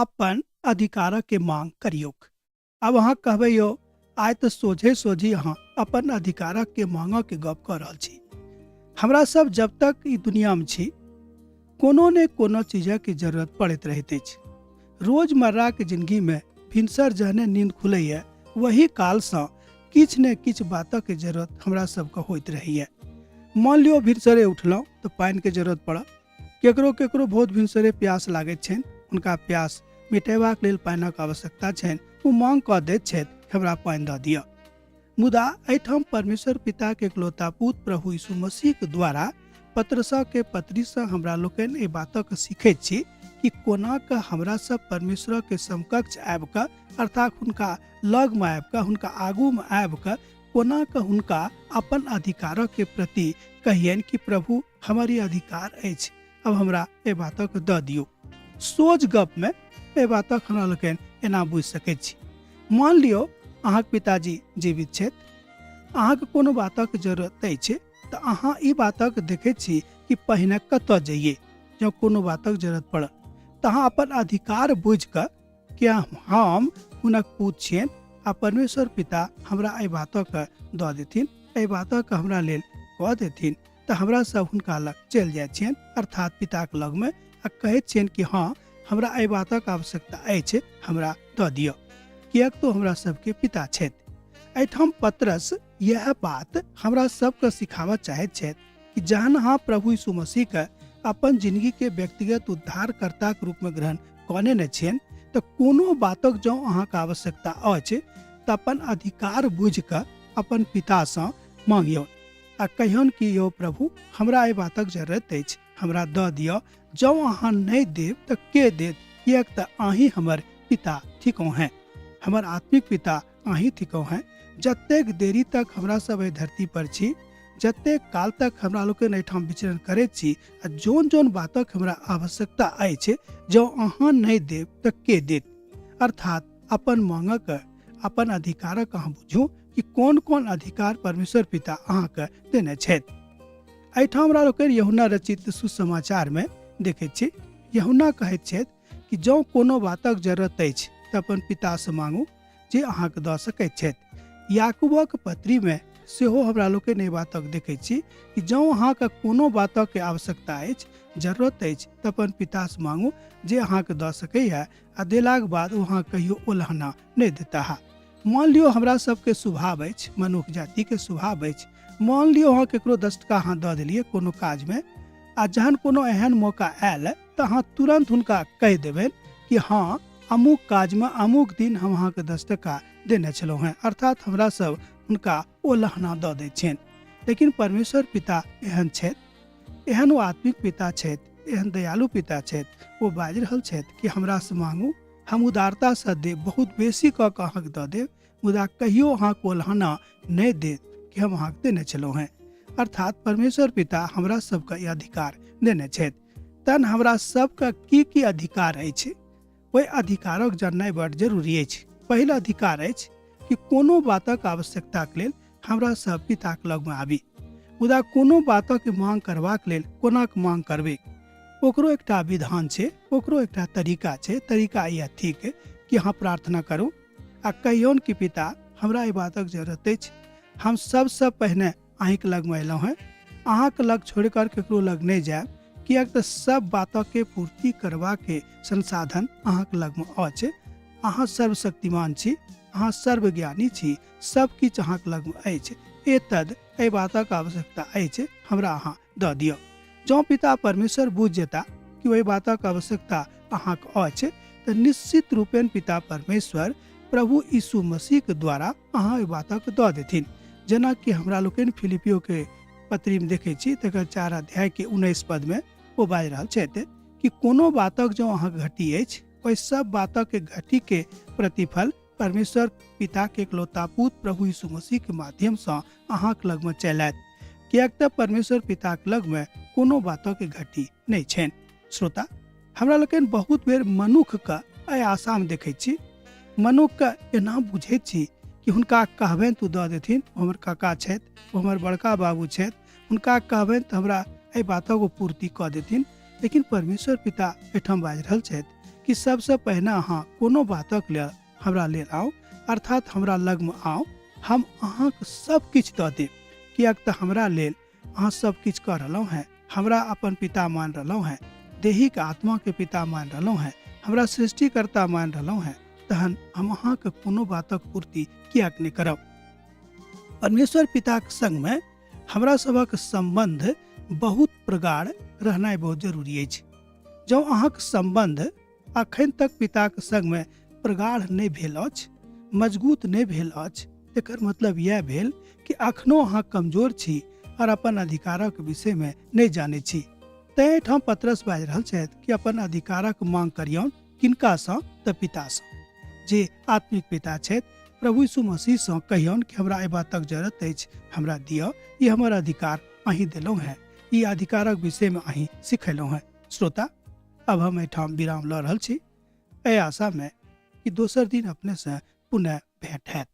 अपन अधिकार के मांग करियो। अब अहाँ कहबे यो आय तो सोझे सोझी अहाँ अपन अधिकार के मांग के गप कर रहल छी। हमरा सब जब तक ई दुनिया में छी कोनो ने कोनो चीज की जरूरत पड़त रहते अछि। रोजमर्रा के जिंदगी में भिनसर जहने नींद खुलैया वही काल से किछ ने किछ बात के जरूरत हमरा सबके होइत रहैया। मान लियो भिनसरे उठलहुँ तो पानी के जरूरत पड़ल, केकरो केकरो बहुत भिनसरे प्यास लागैत छनि, हुनका प्यास मिटेबाक लेल पानिक आवश्यकता छनि, ओ मांग कऽ दैत छथि हमरा पानि दऽ दिअ। मुदा एहिठाम परमेश्वर पिता के इकलौता पुत्र प्रभु यीशु मसीह के द्वारा पत्रसा के पत्री से हमरा लोकनि एहि बातक सीखैत छी कि कोना के हमरा सब परमेश्वर के समकक्ष आबि कऽ अर्थात हुनका लग में आबि कऽ हुनका आगू में आबि कऽ कोना के हुनका अपन अधिकार के प्रति कहियनि कि प्रभु हमर ई अधिकार अछि, अब हमरा एहि बातक दऽ दियौ। सोझ गप में एहि बातक हमरा लोकनि एना बुझि सकैत छी। मान लियो अहाँके पिताजी जीवित छथि, अहाँके कोनो बातक जरूरत अछि तऽ अहाँ ई बातक देखैत छी कि पहिने कतऽ जाइए। जँ कोनो बातक जरूरत पड़ल तऽ अहाँ अपन अधिकार बुझि कऽ कि हम हुनक पुत्र छियनि आ परमेश्वर पिता हमरा एहि बातक दऽ देथिन, एहि बातक हमरा लेल कऽ देथिन, तऽ हमरा सब हुनका लग चलि जाइ छियनि अर्थात पिताक लग में आ कहैत छियनि कि हाँ हमरा एहि बातक आवश्यकता अछि, हमरा दऽ दिअ, किएक तो हमरा सबके पिता छथि। एहिठाम पतरस यह बात हमरा सबके सिखाबऽ चाहैत छथि कि जहन अहाँ प्रभु यीशु मसीह के अपन जिंदगी के व्यक्तिगत उद्धारकर्ता के रूप में ग्रहण कने न छियनि तऽ कोनो बातक जँ अहाँके आवश्यकता अछि तऽ अपन अधिकार बुझि कऽ अपन पिता सँ मांगियौ आ कहियौन कि यौ प्रभु हमरा एहि बातक जरूरत अछि, हमरा दऽ दिअ। जँ अहाँ नहि देब तऽ के देत, किएक तऽ अहीं हमर पिता थिकौ हैं, हमर आत्मिक पिता अहीं थिकौ हैं। जतेक देरी तक हमरा सब एहि धरती पर छी, जतेक काल तक हमरा लोकनि एहिठाम विचरण करैत छी आ जोन जोन बातक हमरा आवश्यकता अछि जँ अहाँ नहीं देब तऽ के देत। अर्थात अपन मांगक अपन अधिकारक अहाँ बुझू कि कोन कोन अधिकार परमेश्वर पिता अहाँके देने छथि। एहिठाम हमरा लोकनि यूहन्ना रचित सुसमाचार में देखैत छी, यूहन्ना कहैत छथि कि जँ कोनो बातक जरूरत अछि तऽ अपन पिता से मांगू जे अहाँके दऽ सकैत छथि। याकूबक पत्री में सेहो हमरा लोकनि एहि बातक देखैत छी कि जँ अहाँके कोनो बातक आवश्यकता अछि, जरूरत अछि तऽ अपन पिता से मांगू जे अहाँके दऽ सकैया आ देलाक बाद अहाँ कहियो ओल्हना नहीं देता है। मान लियो हमरा सबके स्वभाव अछि, मनुष्य जाति के स्वभाव अछि, मान लियो अहाँ केकरो 10 टका अहाँ दऽ देलियै कोनो काज में आ जहन कोनो एहन मौका आयल तऽ अहाँ तुरंत हुनका कहि देबनि कि हाँ अमुक काज में अमुक दिन हम अहाँके 10 टका देने छलहुँ हैं, अर्थात हमरा सब हुनका ओ लहना दऽ दै छनि। लेकिन परमेश्वर पिता एहन छथि, एहन ओ आत्मिक पिता छथि, एहन दयालु पिता छथि, ओ बाजि रहल छथि कि हमरा से मांगू हम उदारता से देब, बहुत बेसी कऽ कऽ अहाँके दऽ देब, मुदा कहियो अहाँके ओ लहना नहीं देत कि हम अहाँके देने छलहुँ हैं। अर्थात परमेश्वर पिता हमरा सबके ई अधिकार देने छथि। तहन हमरा सबके की अधिकार अछि, ओहि अधिकारक जाननाइ बड़ जरूरी अछि। पहिल अधिकार अछि कि कोनो बातक आवश्यकता के लेल हमरा सब पिता के लग में आबी, मुदा कोनो बातक मांग करबाक लेल कोना के मांग करबै ओकरो एकटा विधान छै, ओकरो एकटा तरीका छै। तरीका यह ठीक कि अहाँ प्रार्थना करू आ कहियौन कि पिता हमरा एहि बातक जरूरत अछि, हम सबसे पहिने अहींके लग में अयलहुँ हैं, अहाँके लग छोड़ कर केकरो लग नहीं जायब, किएक तऽ सब बातक के पूर्ति करबा के संसाधन अहाँके लग में अछि। अहाँ सर्वशक्तिमान छी, अहाँ सर्वज्ञानी छी, सब किछ अहाँके लग में अछि, एतद एहि बातक आवश्यकता अछि, हमरा अहाँ दऽ दियौ। जँ पिता परमेश्वर बुझ जेता कि ओहि बातक आवश्यकता अहाँके अछि तऽ निश्चित रूपेण पिता परमेश्वर प्रभु यीशु मसीह के द्वारा अहाँ ओहि बातक दऽ देथिन। जेना कि हमरा लोकनि फिलिपियो के पत्री में देखै छी तकर 4 अध्याय के 19 पद में ओ बाजि रहल छथि कि कोनो बातक जँ अहाँके घटी अछि, ओहि सब बातक के घटी के प्रतिफल परमेश्वर पिता के इकलौता पुत्र प्रभु यीशु मसीह के माध्यम से अहाँके लग में चलि आयत, किएक तऽ परमेश्वर पिता के लग में कोनो बातक के घटी नहीं छनि। श्रोता, हमरा लोकनि बहुत बेर मनुख के एहि आशा में देखै छी, मनुख के एना बुझैत छी कि हुनका कहबनि तो दऽ देथिन, हमर काका छथि, हमर बड़का बाबू छथि, हुनका कहबनि तऽ हमरा एहि बातक पूर्ति कऽ देथिन। लेकिन परमेश्वर पिता एहिठाम बाजि रहल छथि कि सबसे पहिने अहाँ कोनो बातक लेल हमरा लेल आउ, अर्थात हमरा लगमे आउ, हम अहाँके सब किछु दऽ देब, किएक तऽ हमरा लेल अहाँ सब किछु कऽ रहलहुँ हैं। हमरा अपन पिता मान रहलहुँ हैं, देहिक आत्मा के पिता मान रहलहुँ हैं, हमरा सृष्टिकर्ता मान रहलहुँ हैं, तहन हम अहाँके कोनो बातक पूर्ति किएक नहि करब। परमेश्वर पिताक संग में हमरा सबक संबंध बहुत प्रगाढ़ रहनाइ बहुत जरूरी अछि। जँ अहाँक संबंध अखन तक पिताक संग में प्रगाढ़ नहि भेल अछि, मजबूत नहि भेल अछि, एकर मतलब यह भेल कि अखनो अहाँ कमजोर छी और अपन अधिकारक विषय में नहीं जाने छी। तैं एहिठाम पतरस बाजि रहल छथि कि अपन अधिकारक मांग करियौन, किनकासँ? तऽ पितासँ, जे आत्मिक पिता छथि। प्रभु यीशु मसीहसँ कहियौन कि हमरा एहि बातक जरूरत अछि, हमरा दिअ, ई हमर अधिकार अहीं देलहुँ हैं, ई अधिकारक विषय में अहीं सिखेलहुँ हैं। श्रोता, अब हम एहिठाम विराम लऽ रहल छी, एहि आशा में कि दोसर दिन अपने से पुनः भेंट हैत।